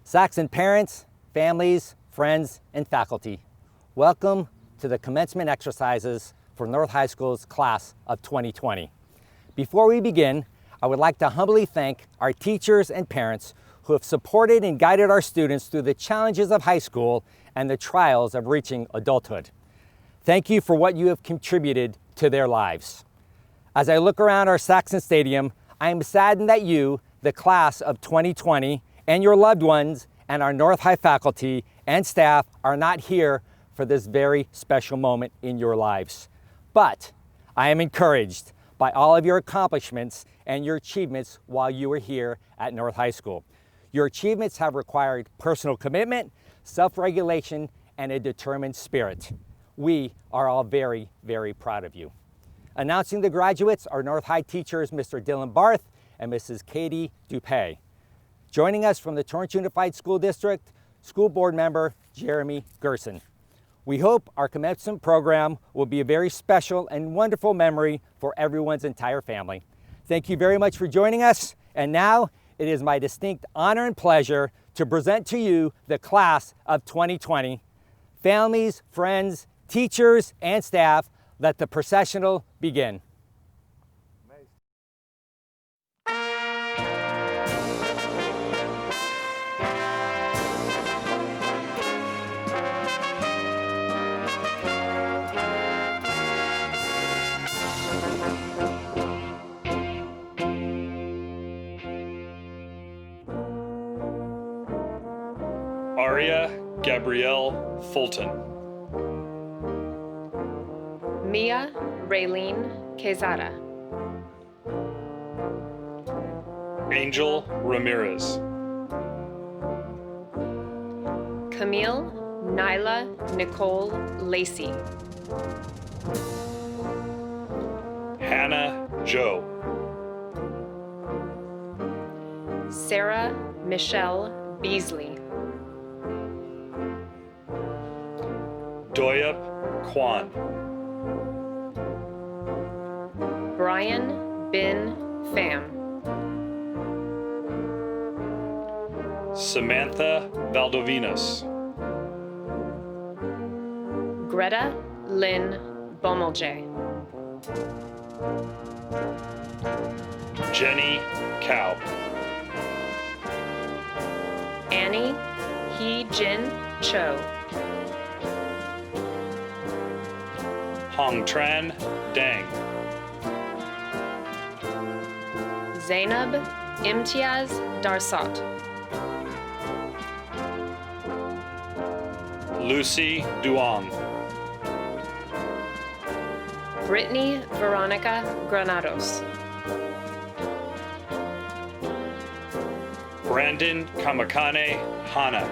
Saxon parents, families, friends, and faculty, welcome to the commencement exercises for North High School's class of 2020. Before we begin, I would like to humbly thank our teachers and parents who have supported and guided our students through the challenges of high school and the trials of reaching adulthood. Thank you for what you have contributed to their lives. As I look around our Saxon Stadium, I am saddened that you, the class of 2020, and your loved ones and our North High faculty and staff are not here for this very special moment in your lives. But I am encouraged by all of your accomplishments and your achievements while you were here at North High School. Your achievements have required personal commitment, self-regulation, and a determined spirit. We are all very, very proud of you. Announcing the graduates are North High teachers Mr. Dylan Barth and Mrs. Katie Dupay. Joining us from the Torrance Unified School District, School Board Member Jeremy Gerson. We hope our commencement program will be a very special and wonderful memory for everyone's entire family. Thank you very much for joining us, and now it is my distinct honor and pleasure to present to you the class of 2020. Families, friends, teachers, and staff, let the processional begin. Aria Gabrielle Fulton. Mia Raylene Quezada. Angel Ramirez. Camille Nyla Nicole Lacey. Hannah Joe. Sarah Michelle Beasley. Doyup Kwan. Brian Bin Pham. Samantha Valdovinos. Greta Lynn Bomelje. Jenny Cow. Annie Hee Jin Cho. Hong Tran Dang. Zainab Imtiaz Darsat. Lucy Duong. Brittany Veronica Granados. Brandon Kamakane Hana.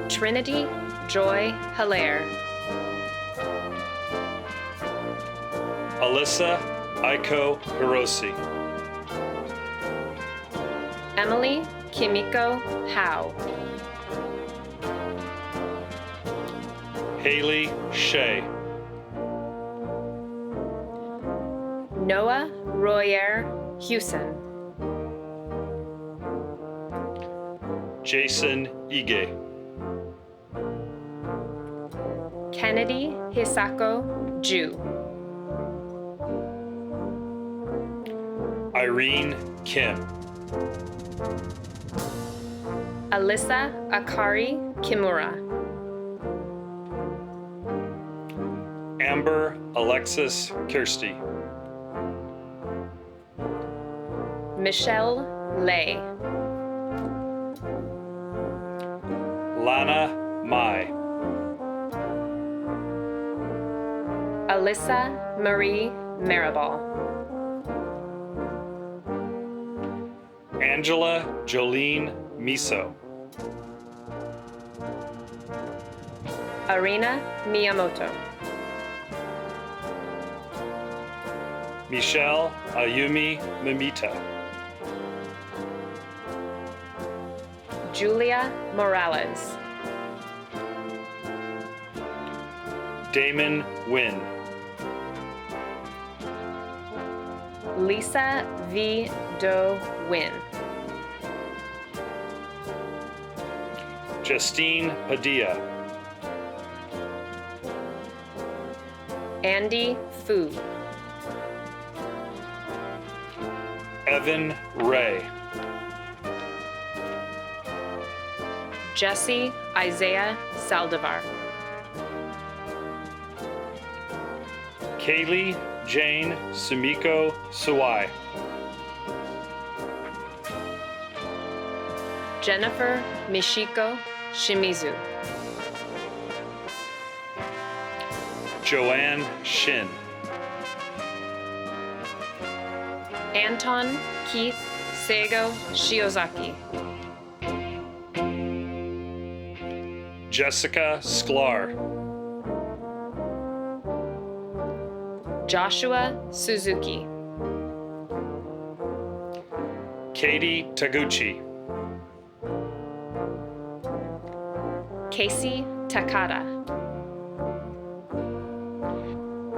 Trinity Joy Hilaire. Alyssa Aiko Hiroshi. Emily Kimiko Howe. Haley Shea. Noah Royer Hewson. Jason Ige. Kennedy Hisako Ju. Irene Kim. Alyssa Akari Kimura. Amber Alexis Kirsty. Michelle Lay. Lana Mai. Alyssa Marie Maribal. Angela Jolene Miso. Arina Miyamoto. Michelle Ayumi Mimita. Julia Morales. Damon Wynn. Lisa V. Do Win. Justine Padilla. Andy Fu. Evan Ray. Jesse Isaiah Saldivar. Kaylee Jane Sumiko Sawai. Jennifer Mishiko Shimizu. Joanne Shin. Anton Keith Seigo Shiozaki. Jessica Sklar. Joshua Suzuki. Katie Taguchi. Casey Takada.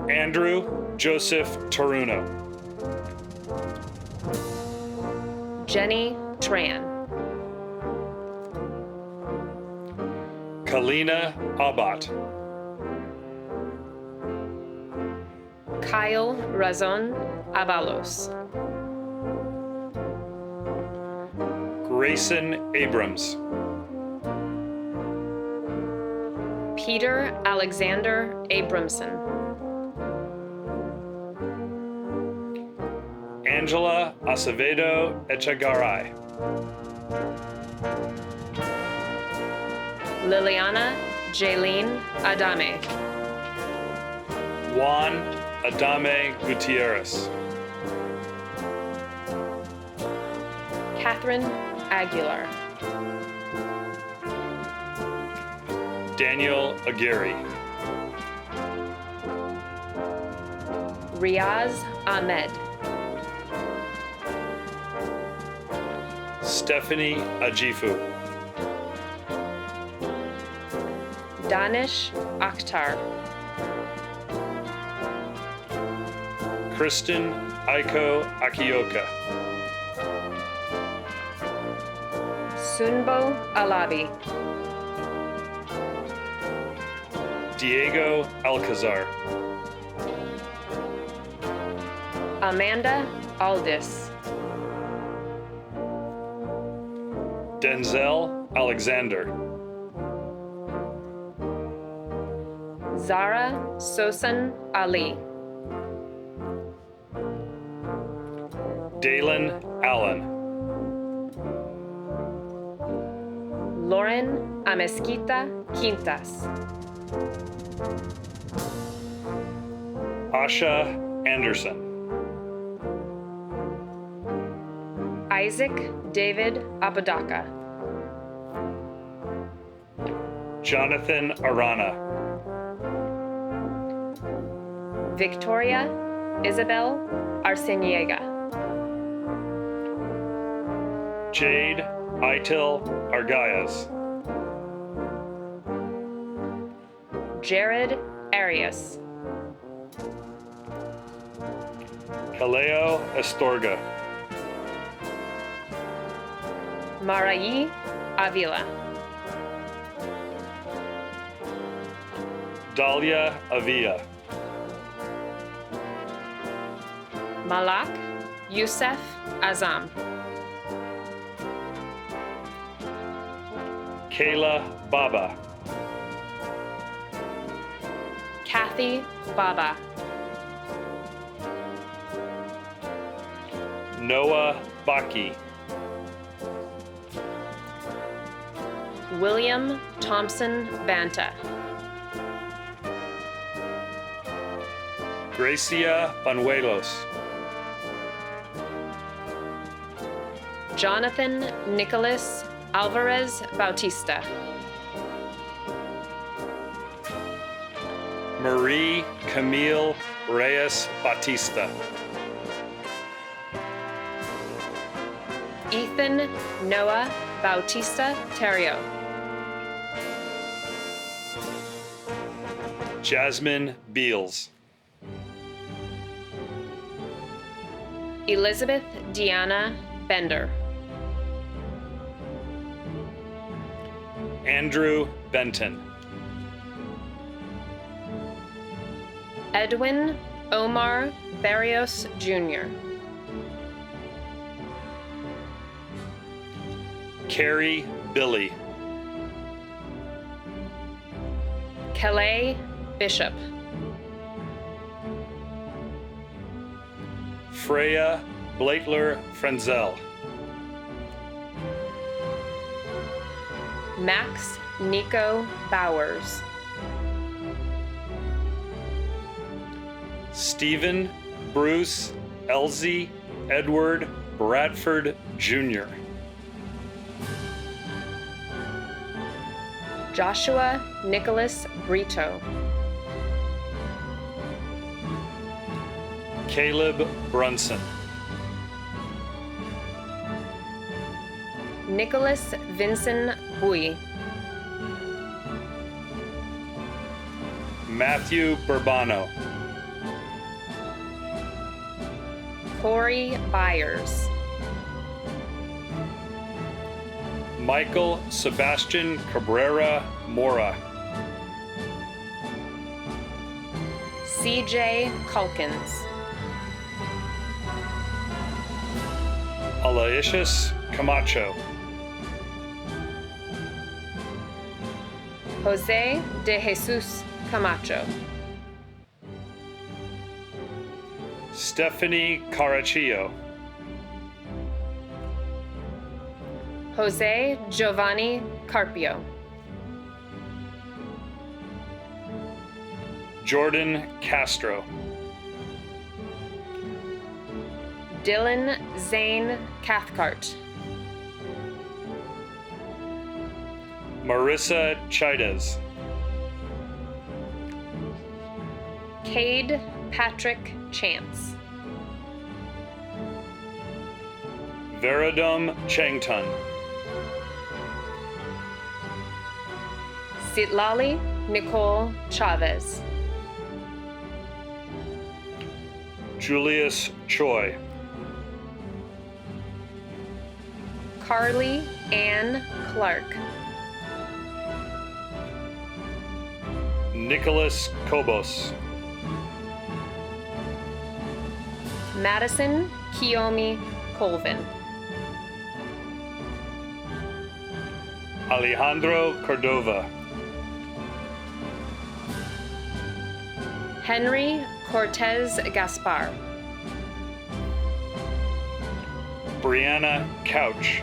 Andrew Joseph Toruno. Jenny Tran. Kalina Abat. Kyle Razon Avalos. Grayson Abrams. Peter Alexander Abramson. Angela Acevedo Echegaray. Liliana Jaylene Adame. Juan Adame Gutierrez. Catherine Aguilar. Daniel Aguirre. Riaz Ahmed. Stephanie Ajifu. Danish Akhtar. Kristen Aiko Akioka. Sunbo Alabi. Diego Alcazar. Amanda Aldis. Denzel Alexander. Zara Sosan Ali. Dalen Allen. Lauren Amesquita Quintas. Asha Anderson. Isaac David Apodaca. Jonathan Arana. Victoria Isabel Arceniega. Jade Itil Argayas. Jared Arias. Kaleo Astorga. Marayi Avila. Dahlia Avila. Malak Youssef Azam. Kayla Baba. Kathy Baba. Noah Baki. William Thompson Banta. Gracia Banuelos. Jonathan Nicholas Alvarez Bautista. Marie Camille Reyes Batista. Ethan Noah Bautista Terrio. Jasmine Beals. Elizabeth Deana Bender. Andrew Benton. Edwin Omar Berrios Jr. Carrie Billy. Calais Bishop. Freya Blaitler Frenzel. Max Nico Bowers. Stephen Bruce Elsie Edward Bradford Jr. Joshua Nicholas Brito. Caleb Brunson. Nicholas Vincent Bui. Matthew Burbano. Corey Byers. Michael Sebastian Cabrera Mora. CJ Culkins. Aloysius Camacho. Jose de Jesus Camacho. Stephanie Caraccio. Jose Giovanni Carpio. Jordan Castro. Dylan Zane Cathcart. Marissa Chides. Cade Patrick Chance. Veradum Changtun. Sitlali Nicole Chavez. Julius Choi. Carly Ann Clark. Nicholas Kobos. Madison Kiyomi Colvin. Alejandro Cordova. Henry Cortez Gaspar. Brianna Couch.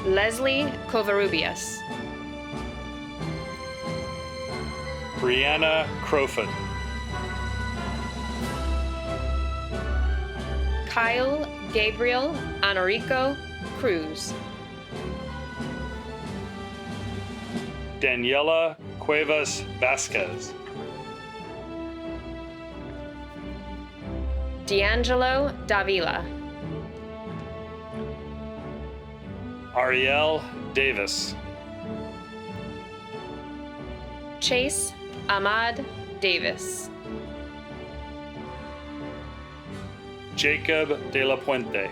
Leslie Covarrubias. Brianna Crowfoot. Kyle Gabriel Anorico Cruz. Daniela Cuevas Vasquez. D'Angelo Davila. Ariel Davis. Chase Ahmad Davis. Jacob De La Puente.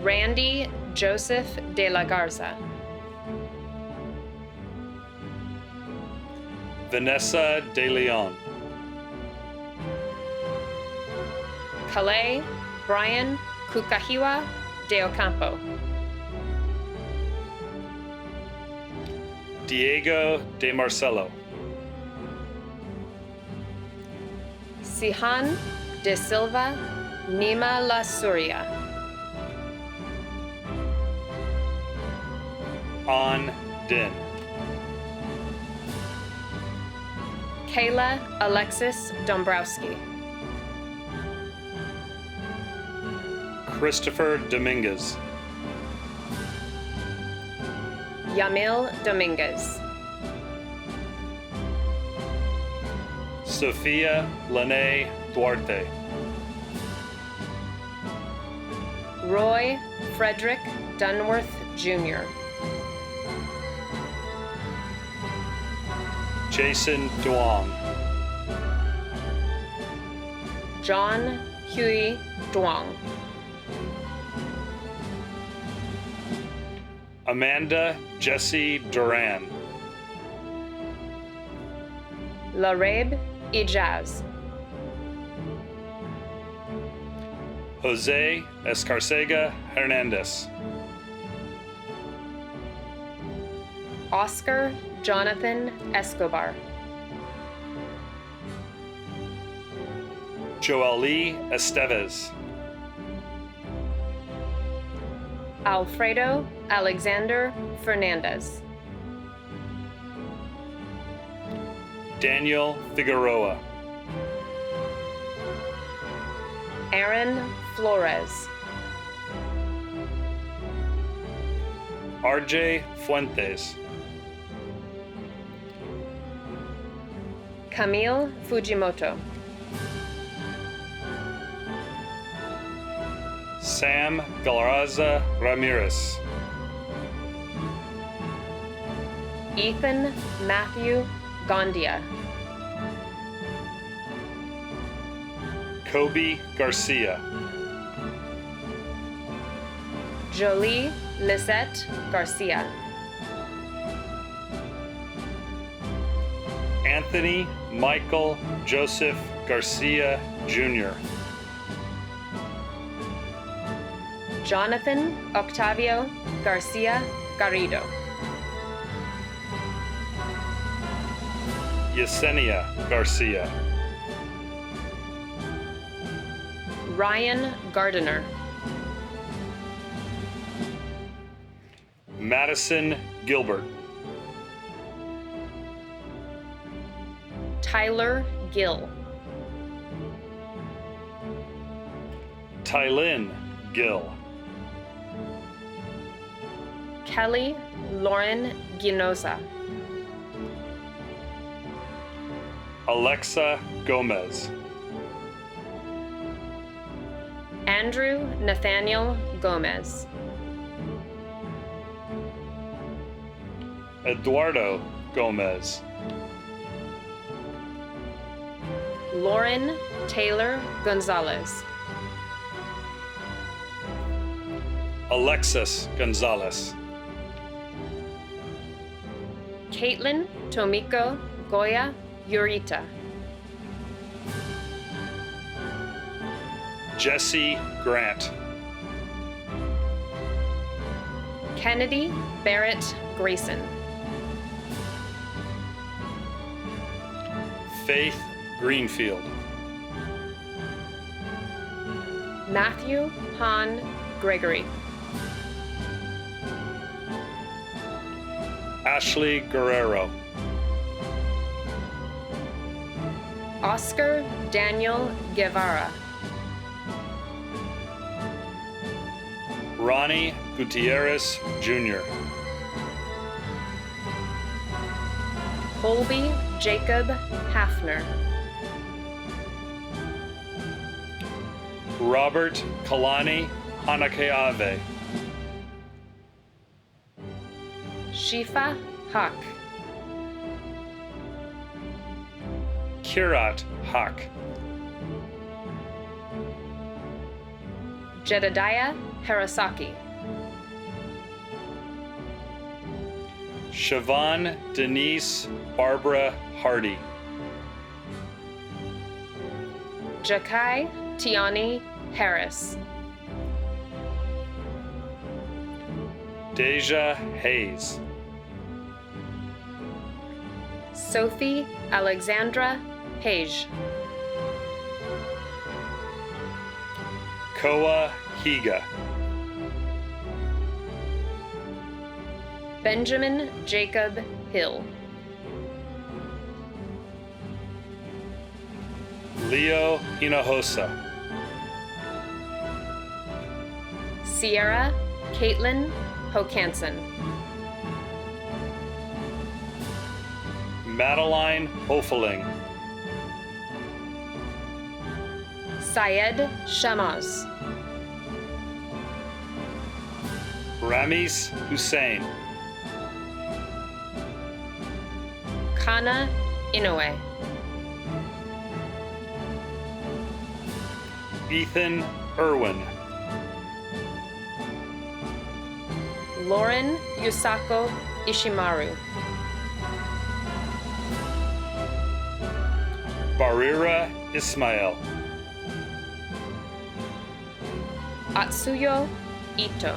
Randy Joseph de la Garza. Vanessa De Leon. Calais Brian Kukahiwa de Ocampo. Diego De Marcelo. Sihan de Silva Nima La Suria. An Din. Kayla Alexis Dombrowski. Christopher Dominguez. Yamil Dominguez. Sofia Lene Duarte. Roy Frederick Dunworth Jr. Jason Duong. John Huey Duong. Amanda Jessie Duran. Lareb Ijaz. Jose Escarcega Hernandez. Oscar Jonathan Escobar. Joely Estevez. Alfredo Alexander Fernandez. Daniel Figueroa. Aaron Flores. RJ Fuentes. Camille Fujimoto. Sam Galarza Ramirez. Ethan Matthew Gondia. Kobe Garcia. Jolie Lisette Garcia. Anthony Michael Joseph Garcia Jr. Jonathan Octavio Garcia Garrido. Yesenia Garcia. Ryan Gardiner. Madison Gilbert. Tyler Gill. Tylin Gill. Kelly Lauren Ginoza. Alexa Gomez. Andrew Nathaniel Gomez. Eduardo Gomez. Lauren Taylor Gonzalez. Alexis Gonzalez. Caitlin Tomiko Goya Urita. Jesse Grant. Kennedy Barrett Grayson. Faith Greenfield. Matthew Han Gregory. Ashley Guerrero. Oscar Daniel Guevara. Ronnie Gutierrez Jr. Colby Jacob Hafner. Robert Kalani Hanakeave. Shifa Haq. Kirat Haq. Jedediah Harasaki. Siobhan Denise Barbara Hardy. Jakai Tiani Harris. Deja Hayes. Sophie Alexandra Page. Koa Higa. Benjamin Jacob Hill. Leo Hinojosa. Sierra Caitlin Hokanson. Madeline Hofeling. Syed Shamaz. Ramis Hussein. Kana Inoue. Ethan Irwin. Lauren Yusako Ishimaru. Barira Ismail. Atsuyo Ito.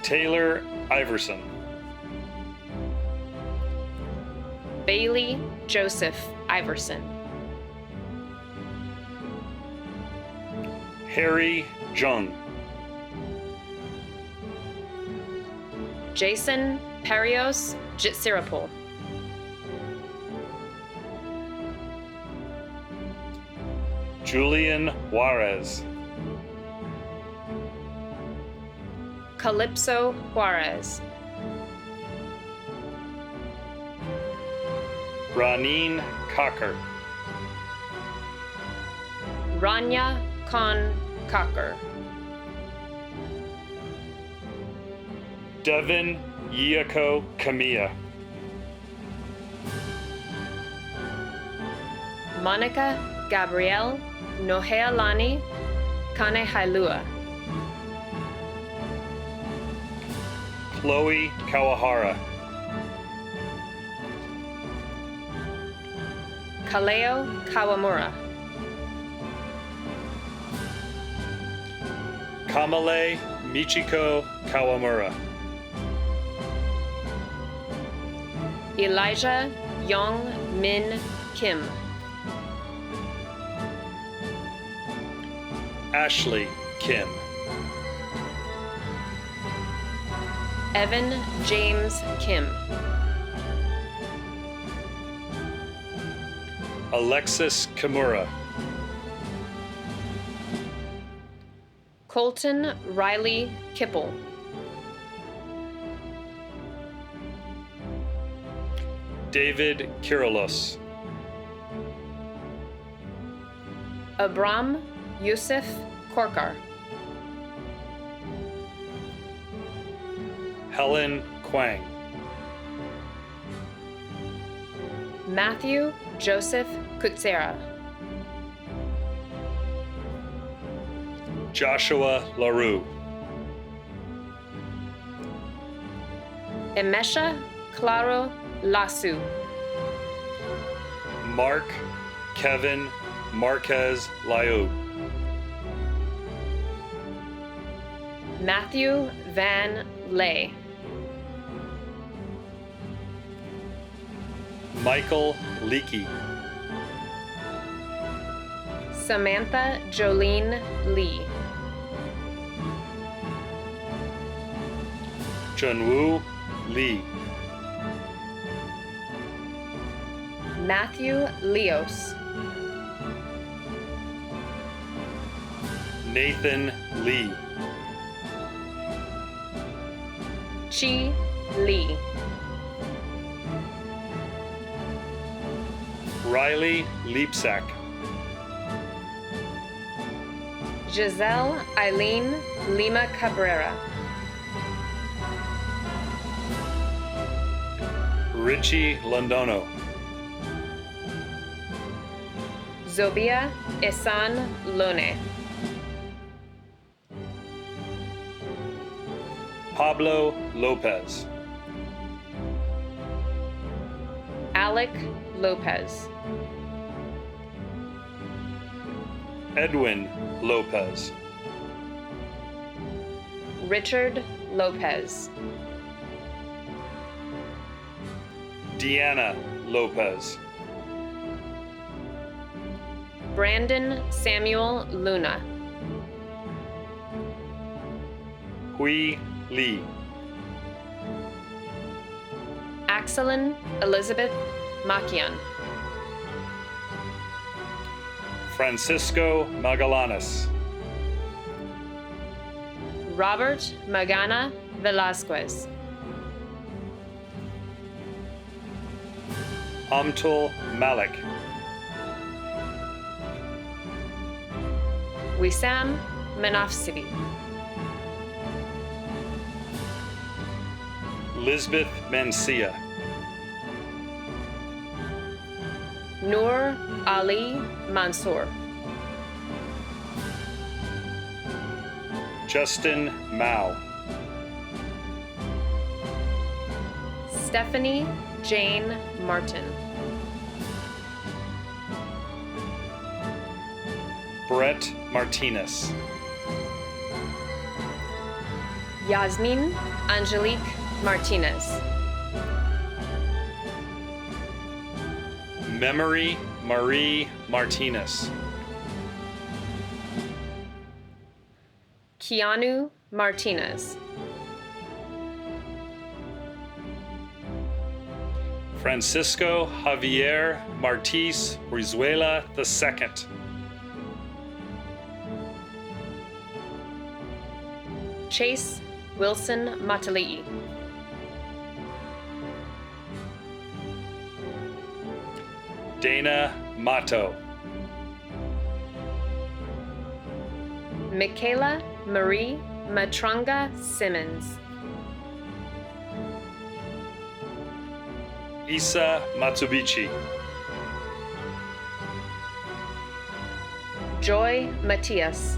Taylor Iverson. Bailey Joseph Iverson. Harry Jung. Jason Berrios Jitsirapol. Julian Juarez. Calypso Juarez. Raneen Cocker. Rania Khan Cocker. Devin Yako Kamiya. Monica Gabrielle Nohealani Kanehailua. Chloe Kawahara. Kaleo Kawamura. Kamale Michiko Kawamura. Elijah Yong Min Kim. Ashley Kim. Evan James Kim. Alexis Kimura. Colton Riley Kipple. David Kirilos. Abram Yusuf Korkar. Helen Kwang. Matthew Joseph Kutsera. Joshua LaRue. Emesha Claro Lasu. Mark Kevin Marquez Liu. Matthew Van Lay. Michael Leakey. Samantha Jolene Lee. Junwoo Lee. Matthew Leos. Nathan Lee. Chi Lee. Riley Leapsack. Giselle Eileen Lima Cabrera. Richie Londono. Zobia Esan Lone. Pablo Lopez. Alec Lopez. Edwin Lopez. Richard Lopez. Deana Lopez. Brandon Samuel Luna. Hui Lee. Axelin Elizabeth Makian. Francisco Magallanes. Robert Magana Velasquez. Amtul Malik. Wissam Manafsibi. Lisbeth Mencia. Noor Ali Mansour. Justin Mao. Stephanie Jane Martin. Brett Martinez. Yazmine Angelique Martinez. Memory Marie Martinez. Keanu Martinez. Francisco Javier Martis Rizuela II. Chase Wilson Matalii. Dana Mato. Michaela Marie Matranga Simmons. Isa Matsubishi. Joy Matias.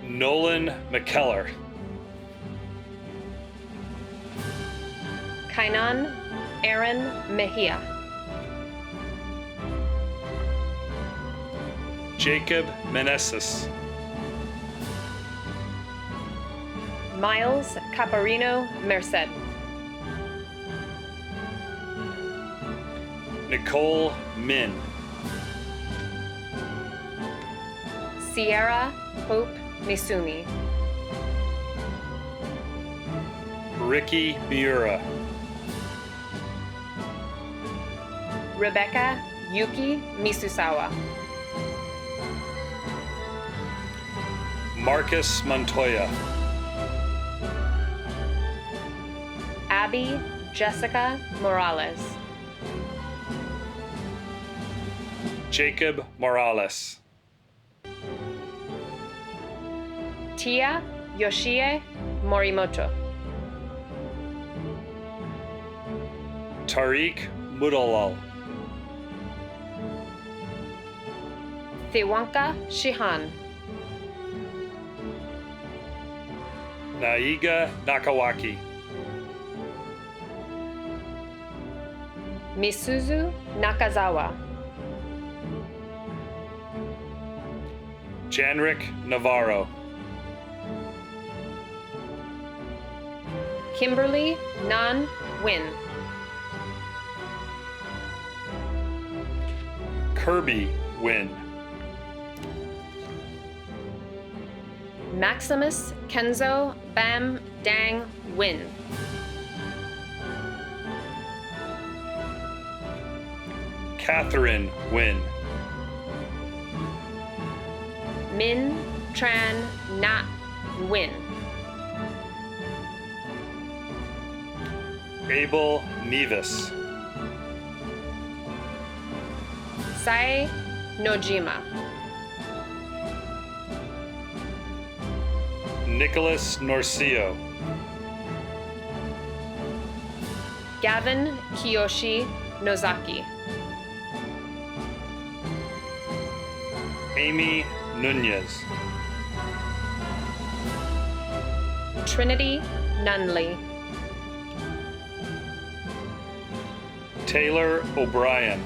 Nolan McKellar. Kainan Aaron Mejia. Jacob Meneses. Miles Caparino Merced. Nicole Min. Sierra Hope Misumi. Ricky Miura. Rebecca Yuki Misusawa. Marcus Montoya. Abby Jessica Morales. Jacob Morales. Tia Yoshie Morimoto. Tariq Mudalal. Thewanka Shihan. Naiga Nakawaki. Misuzu Nakazawa. Janrick Navarro. Kimberly Nan Win. Kirby Win. Maximus Kenzo Bam Dang Win. Catherine Win. Min Tran Nat Win. Abel Nevis. Sae Nojima. Nicholas Norcio. Gavin Kiyoshi Nozaki. Amy Nunez. Trinity Nunley. Taylor O'Brien.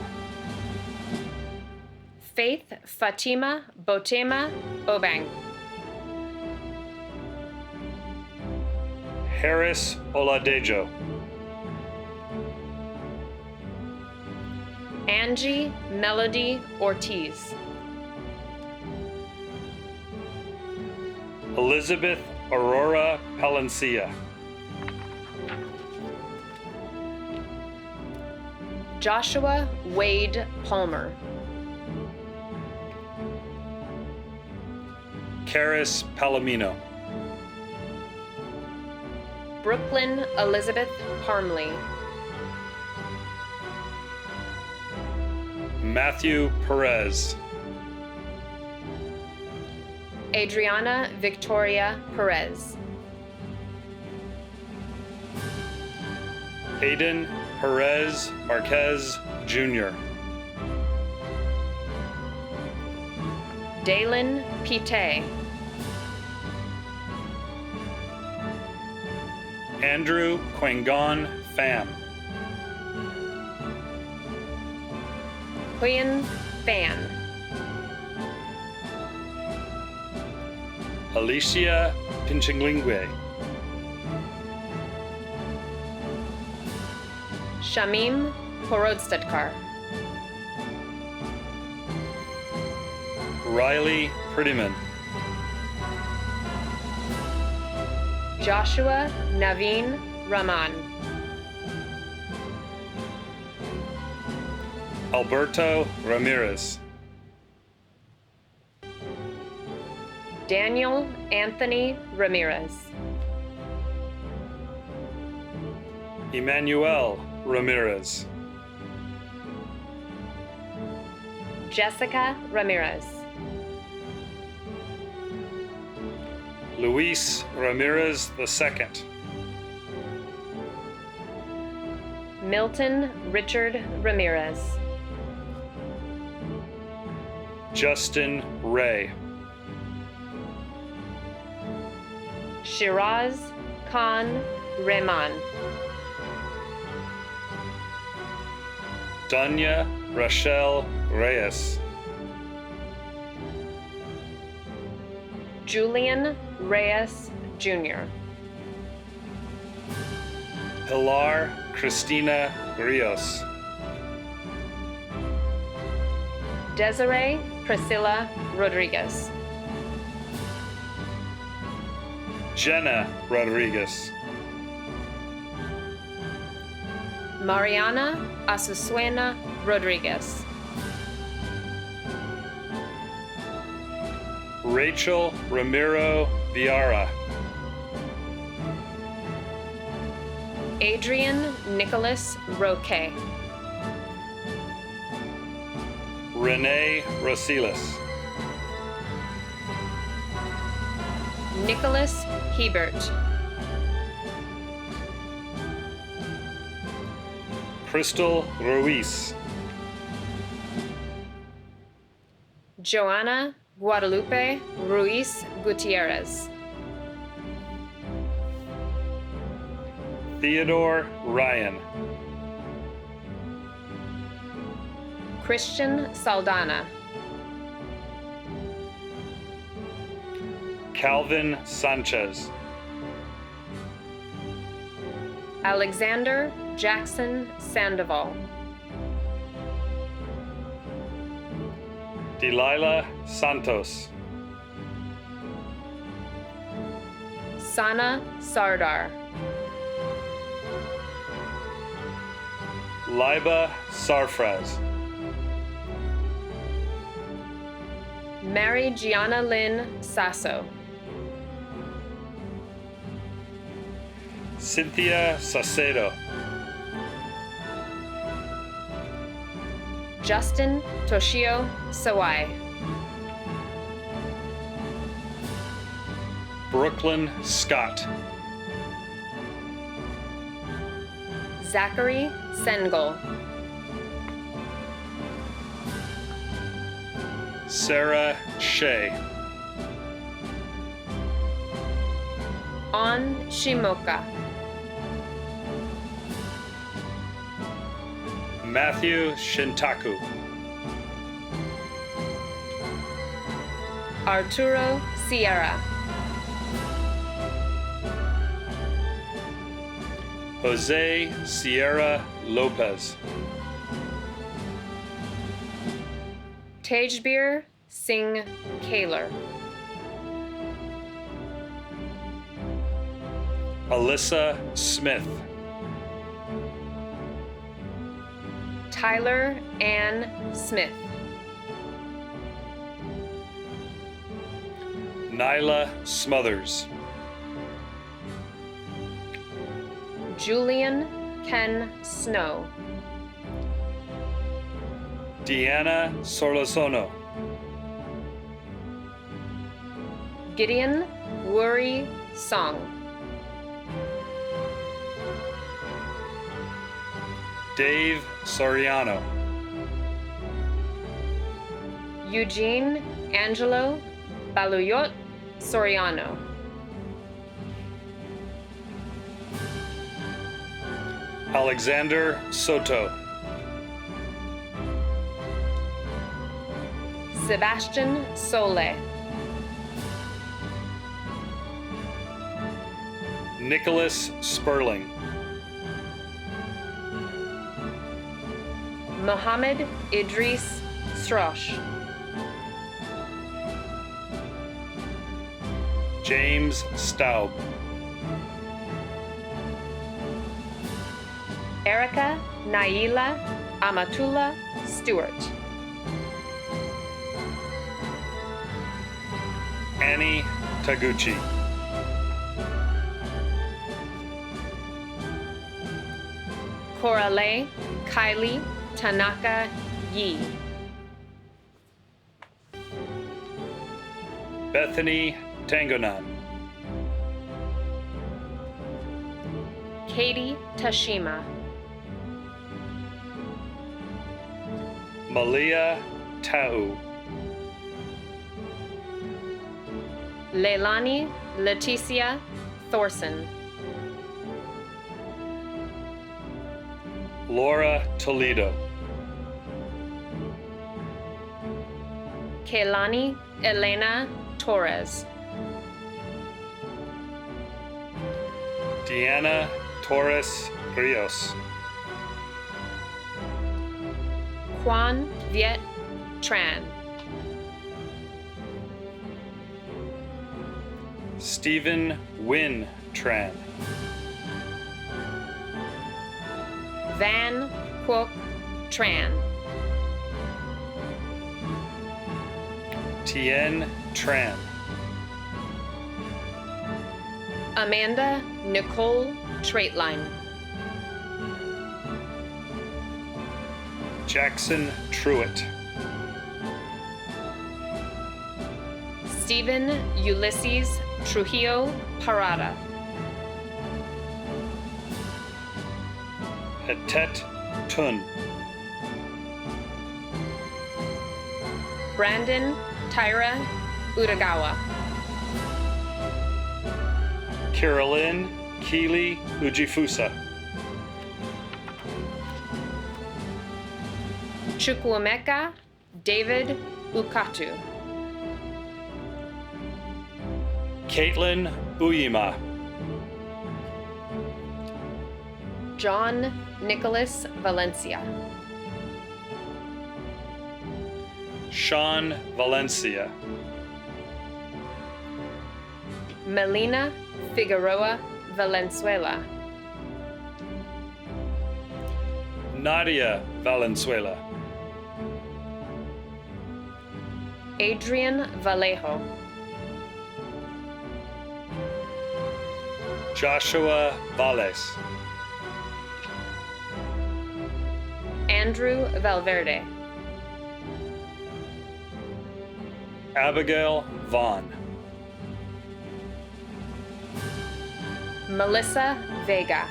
Faith Fatima Botema Obang. Harris Oladejo. Angie Melody Ortiz. Elizabeth Aurora Palencia. Joshua Wade Palmer. Karis Palomino. Brooklyn Elizabeth Parmley. Matthew Perez. Adriana Victoria Perez. Hayden Perez Marquez Jr. Dalen Pite. Andrew Quangon Pham. Hyun Fan. Alicia Pinchinglingwe. Shamim Horodstadkar. Riley Prettyman. Joshua Naveen Rahman. Alberto Ramirez. Daniel Anthony Ramirez. Emmanuel Ramirez. Jessica Ramirez. Luis Ramirez II. Milton Richard Ramirez. Justin Ray. Shiraz Khan Rehman. Danya Rachel Reyes. Julian Reyes Jr. Pilar Cristina Rios. Desiree Priscilla Rodriguez. Jenna Rodriguez. Mariana Azucena Rodriguez. Rachel Ramiro Viara. Adrian Nicholas Roque. Renee Rosilas. Nicholas Hebert. Crystal Ruiz. Joanna Guadalupe Ruiz Gutierrez. Theodore Ryan. Christian Saldana. Calvin Sanchez. Alexander Jackson Sandoval. Delilah Santos. Sana Sardar. Liba Sarfraz. Mary Gianna Lynn Sasso. Cynthia Sacedo. Justin Toshio Sawai. Brooklyn Scott. Zachary Sengel. Sarah Shea. On Shimoka. Matthew Shintaku. Arturo Sierra. Jose Sierra Lopez. Tajbir Singh Kaler. Alyssa Smith. Tyler Ann Smith. Nyla Smothers. Julian Ken Snow. Deana Sorlosono. Gideon Wuri Song. Dave Soriano. Eugene Angelo Baluyot Soriano. Alexander Soto. Sebastian Sole. Nicholas Sperling. Mohammed Idris Srosh. James Staub. Erica Naila Amatullah Stewart. Annie Taguchi. Coralie Kylie Tanaka Yi. Bethany Tangonan. Katie Tashima. Malia Tau. Leilani Leticia Thorson. Laura Toledo. Keilani Elena Torres. Deana Torres Rios. Quan Viet Tran. Stephen Wynn Tran. Van Quoc Tran. Tien Tran. Amanda Nicole Traitline. Jackson Truitt. Stephen Ulysses Trujillo Parada. Hetet Tun. Brandon Tyra Udagawa. Carolyn Keely Ujifusa. Chukwuemeka David Ukatu. Caitlin Uyima. John Nicholas Valencia. Sean Valencia. Melina Figueroa Valenzuela. Nadia Valenzuela. Adrian Vallejo. Joshua Valles. Andrew Valverde. Abigail Vaughn. Melissa Vega.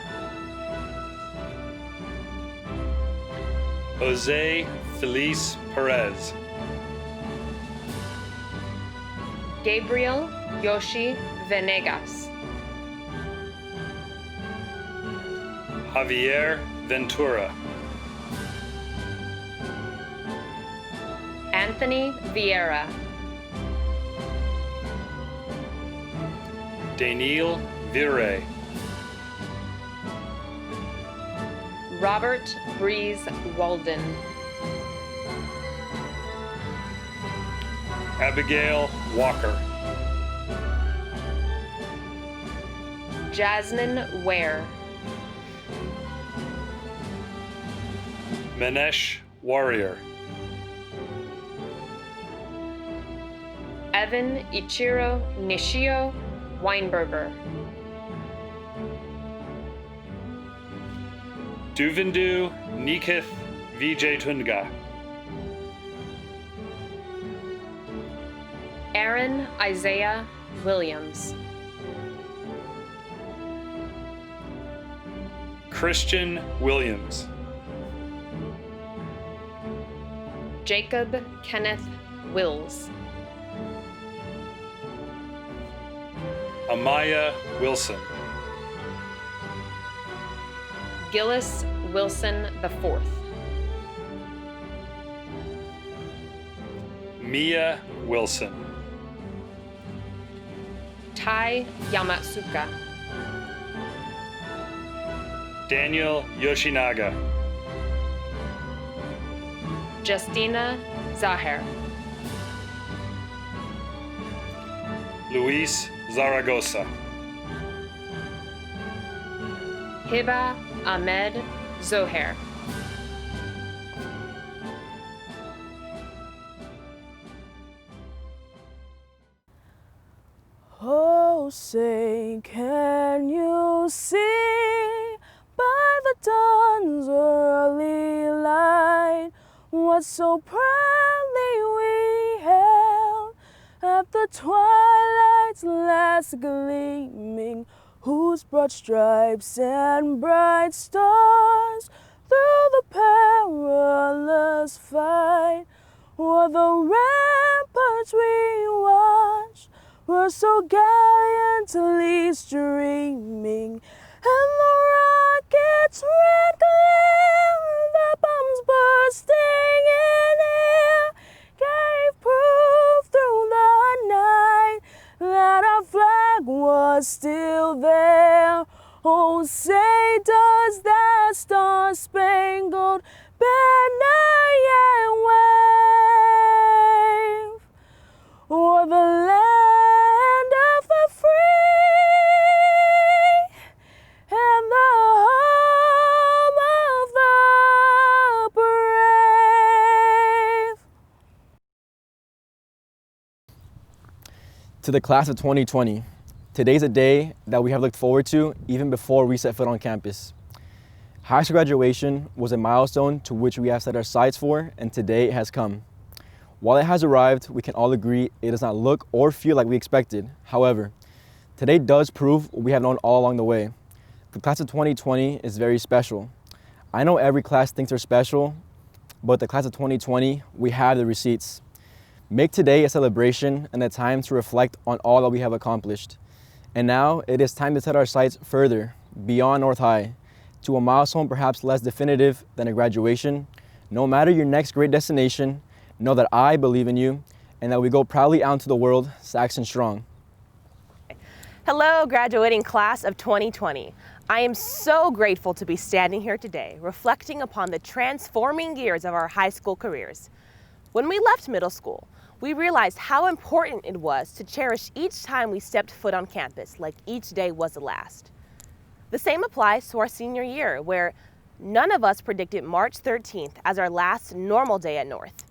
Jose Feliz Perez. Gabriel Yoshi Venegas. Javier Ventura. Anthony Vieira. Daniel Vire. Robert Breeze Walden. Abigail Walker. Jasmine Ware. Manesh Warrior. Evan Ichiro Nishio Weinberger. Duvindu Nikith Vijay Tunga. Aaron Isaiah Williams. Christian Williams. Jacob Kenneth Wills. Amaya Wilson. Gillis Wilson IV. Mia Wilson. Tai Yamatsuka. Daniel Yoshinaga. Justina Zaher. Luis Zaragoza. Hiba Ahmed Zohair. Oh, say, can you see by the dawn's early light what so proudly we held at the twilight's last gleaming, whose broad stripes and bright stars through the perilous fight o'er the ramparts we watched were so gallantly streaming, and the rocket's red glare, the bombs bursting in air, gave proof through the night that our flag was still there. Oh, say, does that star-spangled banner yet wave o'er the land of the free and the home of the brave? To the class of 2020, today's a day that we have looked forward to even before we set foot on campus. High school graduation was a milestone to which we have set our sights for, and today it has come. While it has arrived, we can all agree it does not look or feel like we expected. However, today does prove what we have known all along the way. The class of 2020 is very special. I know every class thinks they're special, but the class of 2020, we have the receipts. Make today a celebration and a time to reflect on all that we have accomplished. And now it is time to set our sights further, beyond North High, to a milestone perhaps less definitive than a graduation. No matter your next great destination, know that I believe in you and that we go proudly out into the world, Saxon strong. Hello, graduating class of 2020. I am so grateful to be standing here today, reflecting upon the transforming years of our high school careers. When we left middle school, we realized how important it was to cherish each time we stepped foot on campus, like each day was the last. The same applies to our senior year, where none of us predicted March 13th as our last normal day at North.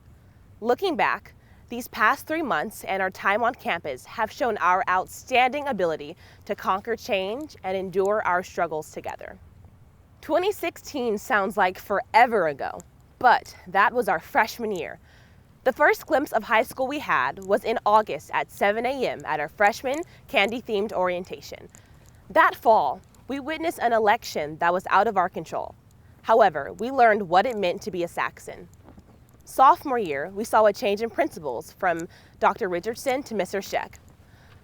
Looking back, these past 3 months and our time on campus have shown our outstanding ability to conquer change and endure our struggles together. 2016 sounds like forever ago, but that was our freshman year. The first glimpse of high school we had was in August at 7 a.m. at our freshman candy-themed orientation. That fall, we witnessed an election that was out of our control. However, we learned what it meant to be a Saxon. Sophomore year, we saw a change in principals from Dr. Richardson to Mr. Sheck.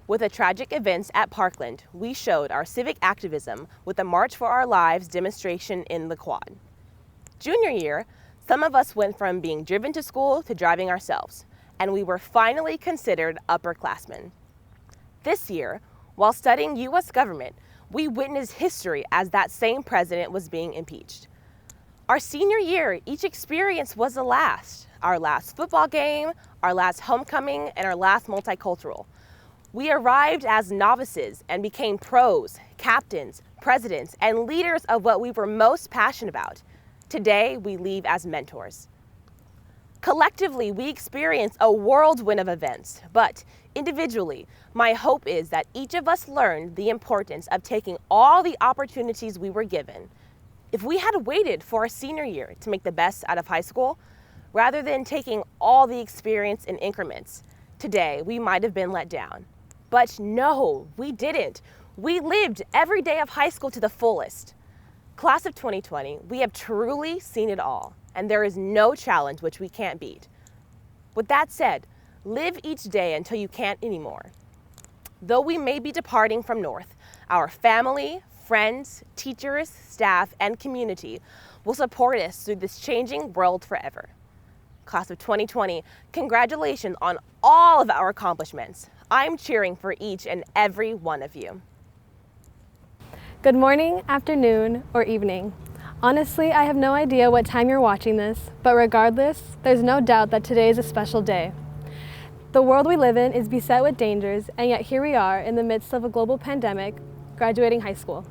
With the tragic events at Parkland, we showed our civic activism with the March for Our Lives demonstration in the quad. Junior year, some of us went from being driven to school to driving ourselves, and we were finally considered upperclassmen. This year, while studying U.S. government, we witnessed history as that same president was being impeached. Our senior year, each experience was the last. Our last football game, our last homecoming, and our last multicultural. We arrived as novices and became pros, captains, presidents, and leaders of what we were most passionate about. Today, we leave as mentors. Collectively, we experience a whirlwind of events, but individually, my hope is that each of us learned the importance of taking all the opportunities we were given. If we had waited for our senior year to make the best out of high school, rather than taking all the experience in increments, today we might have been let down. But no, we didn't. We lived every day of high school to the fullest. Class of 2020, we have truly seen it all, and there is no challenge which we can't beat. With that said, live each day until you can't anymore. Though we may be departing from North, our family, friends, teachers, staff, and community will support us through this changing world forever. Class of 2020, congratulations on all of our accomplishments. I'm cheering for each and every one of you. Good morning, afternoon, or evening. Honestly, I have no idea what time you're watching this, but regardless, there's no doubt that today is a special day. The world we live in is beset with dangers, and yet here we are in the midst of a global pandemic, graduating high school.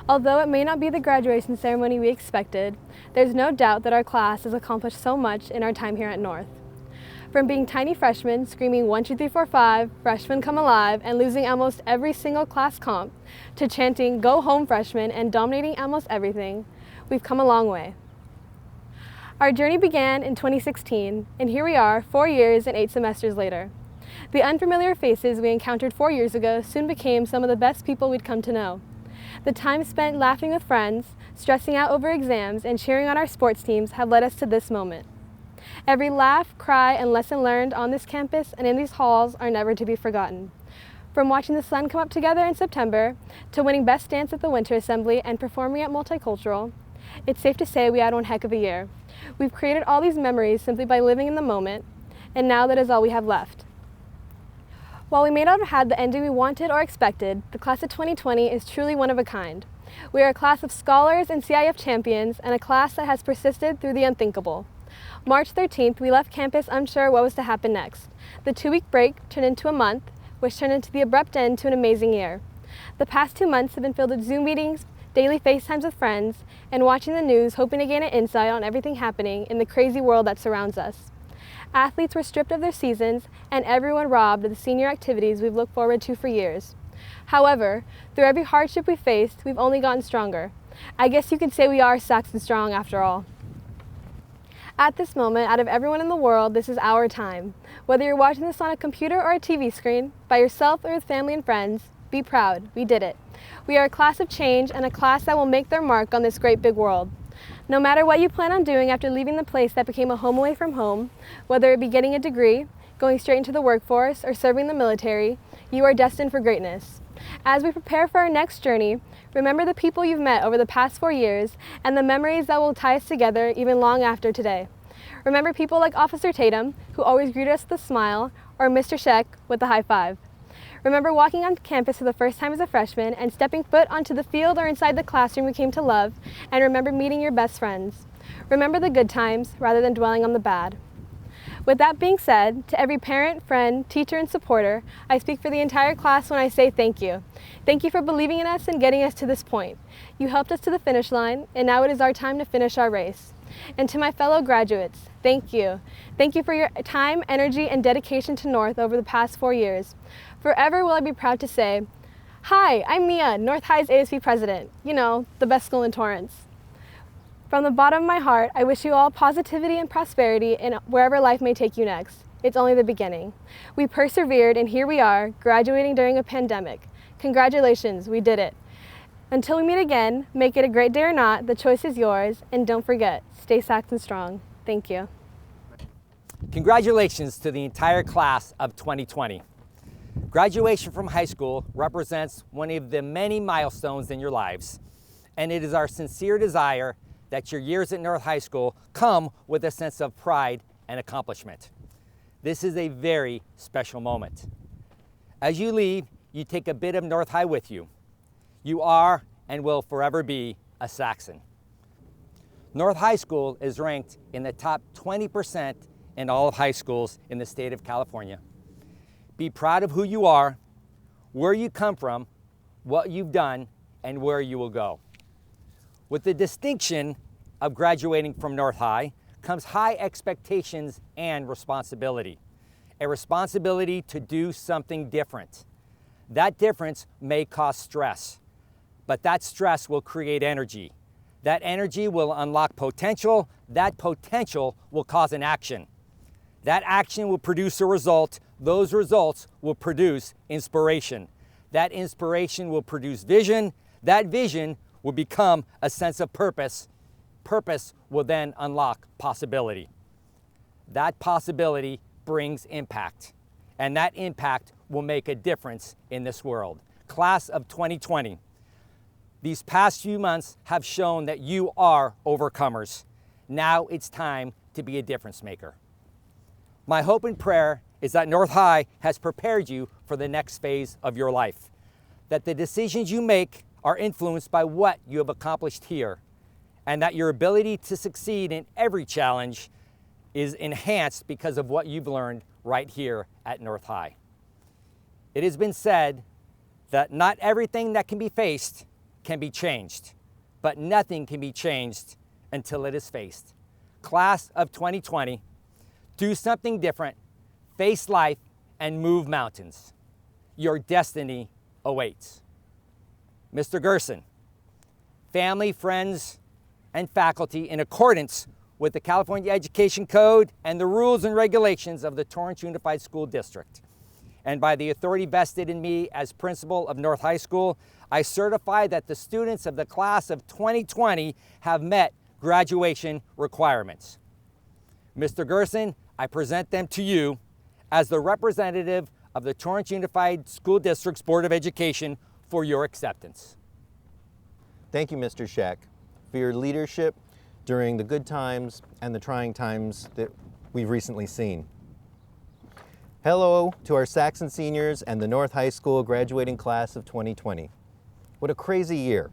Although it may not be the graduation ceremony we expected, there's no doubt that our class has accomplished so much in our time here at North. From being tiny freshmen screaming 1, 2, 3, 4, 5, freshmen come alive, and losing almost every single class comp, to chanting go home freshmen and dominating almost everything, we've come a long way. Our journey began in 2016, and here we are 4 years and 8 semesters later. The unfamiliar faces we encountered 4 years ago soon became some of the best people we'd come to know. The time spent laughing with friends, stressing out over exams, and cheering on our sports teams have led us to this moment. Every laugh, cry, and lesson learned on this campus and in these halls are never to be forgotten. From watching the sun come up together in September, to winning Best Dance at the Winter Assembly and performing at Multicultural, it's safe to say we had one heck of a year. We've created all these memories simply by living in the moment, and now that is all we have left. While we may not have had the ending we wanted or expected, the class of 2020 is truly one of a kind. We are a class of scholars and CIF champions, and a class that has persisted through the unthinkable. March 13th, we left campus unsure what was to happen next. The 2-week break turned into a month, which turned into the abrupt end to an amazing year. The past 2 months have been filled with Zoom meetings, daily FaceTimes with friends, and watching the news, hoping to gain an insight on everything happening in the crazy world that surrounds us. Athletes were stripped of their seasons, and everyone robbed of the senior activities we've looked forward to for years. However, through every hardship we faced, we've only gotten stronger. I guess you could say we are Saxon strong after all. At this moment, out of everyone in the world, this is our time. Whether you're watching this on a computer or a TV screen, by yourself or with family and friends, be proud, we did it. We are a class of change and a class that will make their mark on this great big world. No matter what you plan on doing after leaving the place that became a home away from home, whether it be getting a degree, going straight into the workforce, or serving the military, you are destined for greatness. As we prepare for our next journey, remember the people you've met over the past 4 years and the memories that will tie us together even long after today. Remember people like Officer Tatum, who always greeted us with a smile, or Mr. Sheck with a high five. Remember walking on campus for the first time as a freshman and stepping foot onto the field or inside the classroom you came to love, and remember meeting your best friends. Remember the good times rather than dwelling on the bad. With that being said, to every parent, friend, teacher, and supporter, I speak for the entire class when I say thank you. Thank you for believing in us and getting us to this point. You helped us to the finish line, and now it is our time to finish our race. And to my fellow graduates, thank you. Thank you for your time, energy, and dedication to North over the past 4 years. Forever will I be proud to say, hi, I'm Mia, North High's ASB president. You know, the best school in Torrance. From the bottom of my heart, I wish you all positivity and prosperity in wherever life may take you next. It's only the beginning. We persevered, and here we are, graduating during a pandemic. Congratulations, we did it. Until we meet again, make it a great day or not, the choice is yours, and don't forget, stay Saxon strong. Thank you. Congratulations to the entire class of 2020. Graduation from high school represents one of the many milestones in your lives, and it is our sincere desire that your years at North High School come with a sense of pride and accomplishment. This is a very special moment. As you leave, you take a bit of North High with you. You are and will forever be a Saxon. North High School is ranked in the top 20% in all of high schools in the state of California. Be proud of who you are, where you come from, what you've done, and where you will go. With the distinction of graduating from North High comes high expectations and responsibility. A responsibility to do something different. That difference may cause stress, but that stress will create energy. That energy will unlock potential. That potential will cause an action. That action will produce a result. Those results will produce inspiration. That inspiration will produce vision. That vision will become a sense of purpose. Purpose will then unlock possibility. That possibility brings impact. and that impact will make a difference in this world. Class of 2020, these past few months have shown that you are overcomers. Now it's time to be a difference maker. My hope and prayer is that North High has prepared you for the next phase of your life, that the decisions you make are influenced by what you have accomplished here, and that your ability to succeed in every challenge is enhanced because of what you've learned right here at North High. It has been said that not everything that can be faced can be changed, but nothing can be changed until it is faced. Class of 2020, do something different, face life, and move mountains. Your destiny awaits. Mr. Gerson, family, friends, and faculty, in accordance with the California Education Code and the rules and regulations of the Torrance Unified School District, and by the authority vested in me as principal of North High School, I certify that the students of the class of 2020 have met graduation requirements. Mr. Gerson, I present them to you as the representative of the Torrance Unified School District's Board of Education for your acceptance. Thank you, Mr. Scheck, for your leadership during the good times and the trying times that we've recently seen. Hello to our Saxon seniors and the North High School graduating class of 2020. What a crazy year.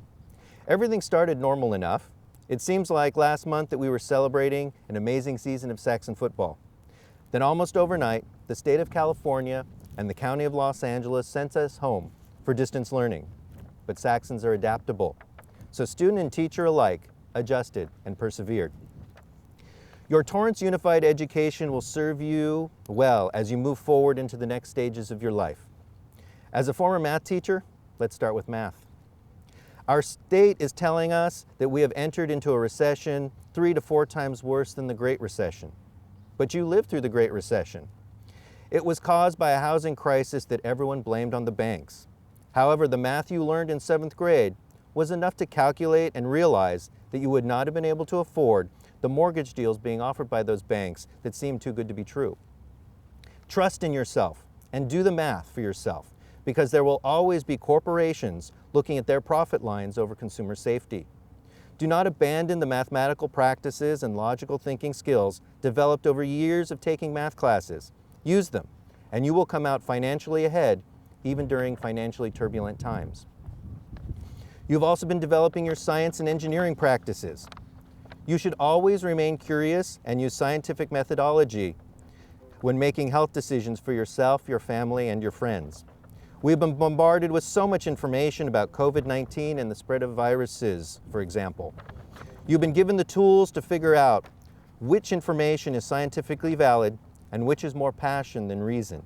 Everything started normal enough. It seems like last month that we were celebrating an amazing season of Saxon football. Then almost overnight, the state of California and the county of Los Angeles sent us home for distance learning. But Saxons are adaptable, so student and teacher alike adjusted and persevered. Your Torrance Unified Education will serve you well as you move forward into the next stages of your life. As a former math teacher, let's start with math. Our state is telling us that we have entered into a recession 3 to 4 times worse than the Great Recession. But you lived through the Great Recession. It was caused by a housing crisis that everyone blamed on the banks. However, the math you learned in 7th grade was enough to calculate and realize that you would not have been able to afford the mortgage deals being offered by those banks that seemed too good to be true. Trust in yourself and do the math for yourself, because there will always be corporations looking at their profit lines over consumer safety. Do not abandon the mathematical practices and logical thinking skills developed over years of taking math classes. Use them, and you will come out financially ahead, even during financially turbulent times. You've also been developing your science and engineering practices. You should always remain curious and use scientific methodology when making health decisions for yourself, your family, and your friends. We've been bombarded with so much information about COVID-19 and the spread of viruses, for example. You've been given the tools to figure out which information is scientifically valid and which is more passion than reason.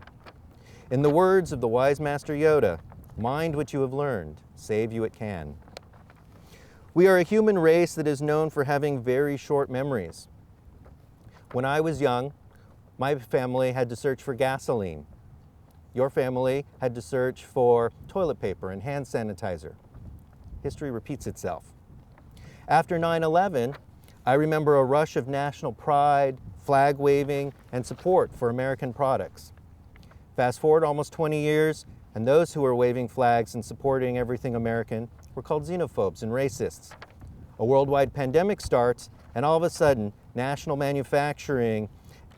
In the words of the wise Master Yoda, mind what you have learned, save you it can. We are a human race that is known for having very short memories. When I was young, my family had to search for gasoline. Your family had to search for toilet paper and hand sanitizer. History repeats itself. After 9/11, I remember a rush of national pride, flag waving, and support for American products. Fast forward almost 20 years, and those who were waving flags and supporting everything American were called xenophobes and racists. A worldwide pandemic starts, and all of a sudden, national manufacturing,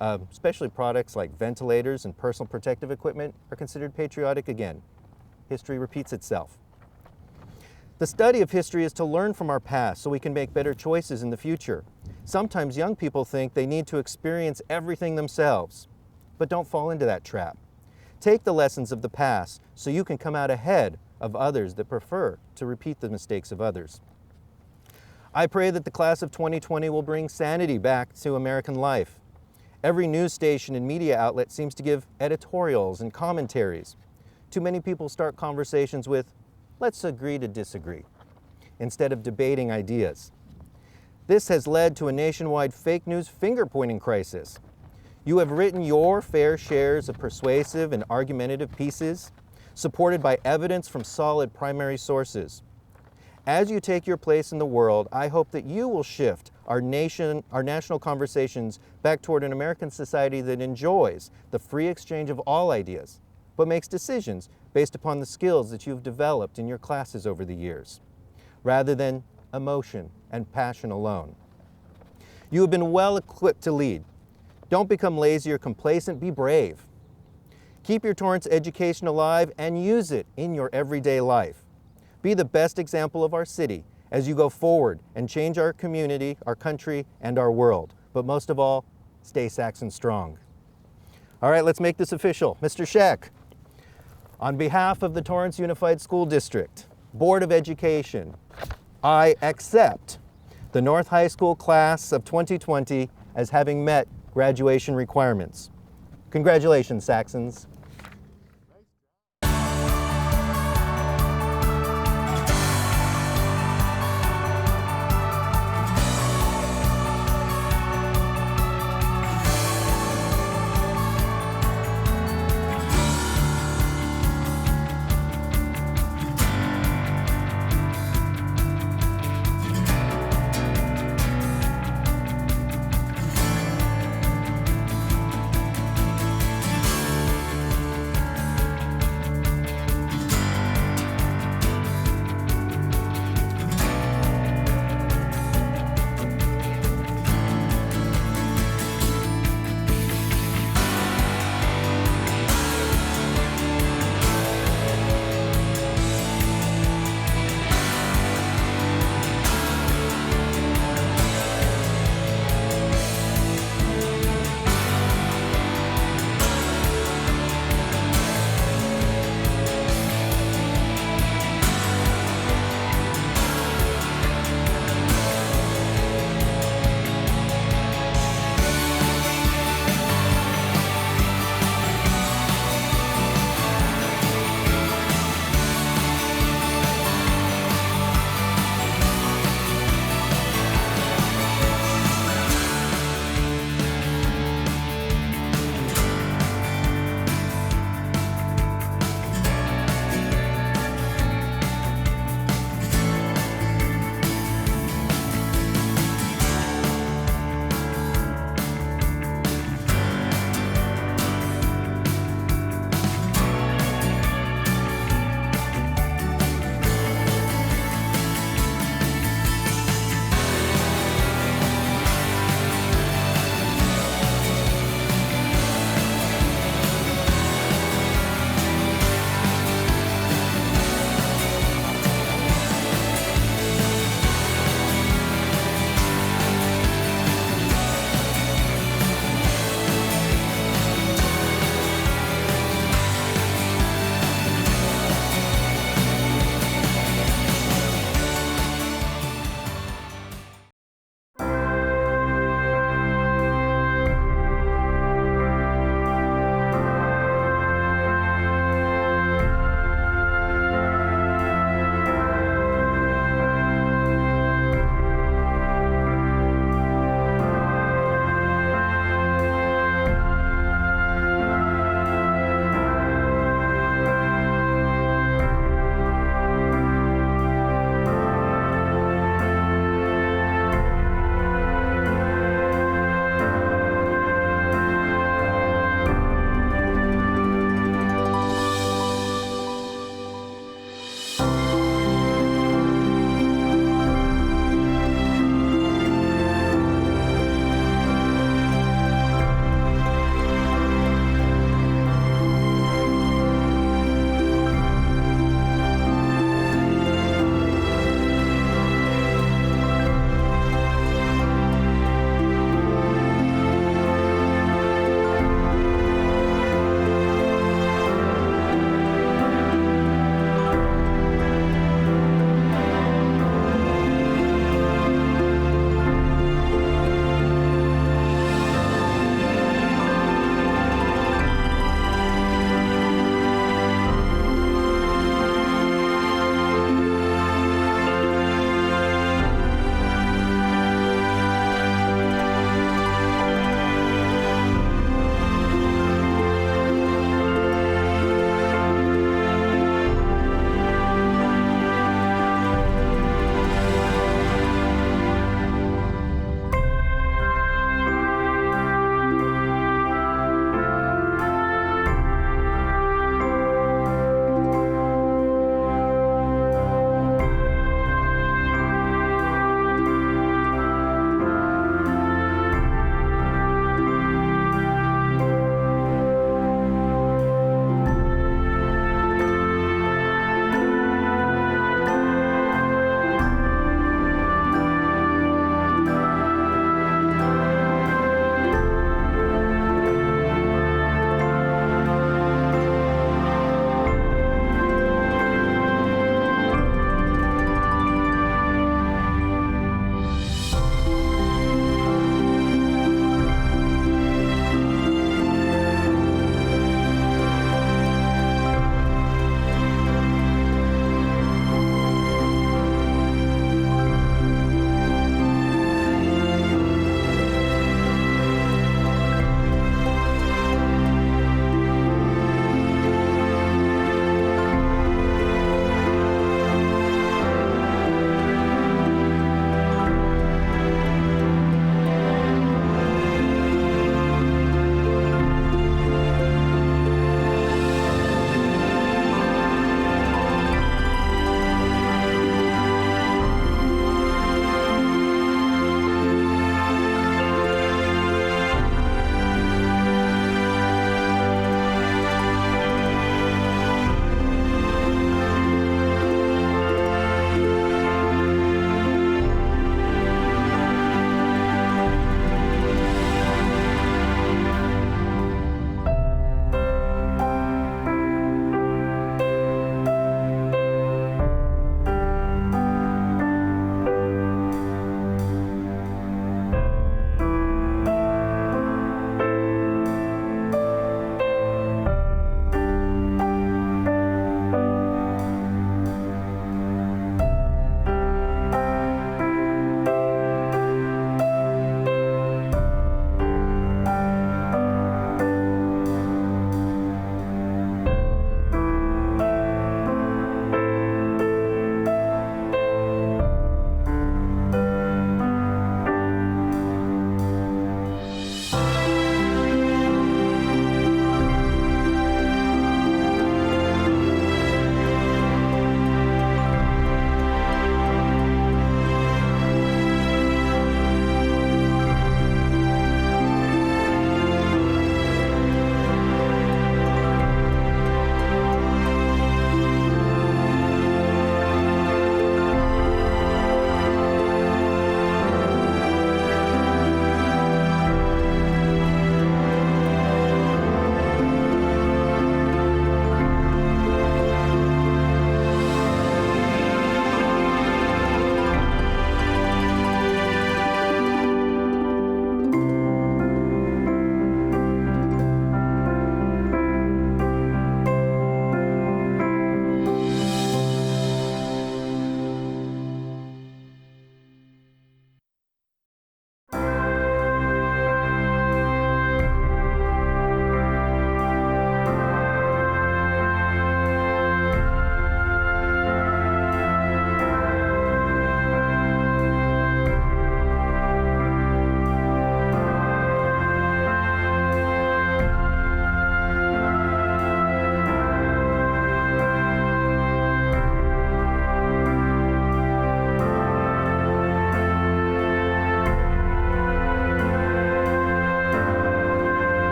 especially products like ventilators and personal protective equipment, are considered patriotic again. History repeats itself. The study of history is to learn from our past so we can make better choices in the future. Sometimes young people think they need to experience everything themselves, but don't fall into that trap. Take the lessons of the past so you can come out ahead of others that prefer to repeat the mistakes of others. I pray that the class of 2020 will bring sanity back to American life. Every news station and media outlet seems to give editorials and commentaries. Too many people start conversations with, "Let's agree to disagree," instead of debating ideas. This has led to a nationwide fake news finger-pointing crisis. You have written your fair shares of persuasive and argumentative pieces, supported by evidence from solid primary sources. As you take your place in the world, I hope that you will shift our national conversations back toward an American society that enjoys the free exchange of all ideas, but makes decisions based upon the skills that you've developed in your classes over the years, rather than emotion and passion alone. You have been well equipped to lead. Don't become lazy or complacent, be brave. Keep your Torrance education alive and use it in your everyday life. Be the best example of our city as you go forward and change our community, our country, and our world. But most of all, stay Saxon strong. All right, let's make this official. Mr. Scheck, on behalf of the Torrance Unified School District, Board of Education, I accept the North High School class of 2020 as having met graduation requirements. Congratulations, Saxons.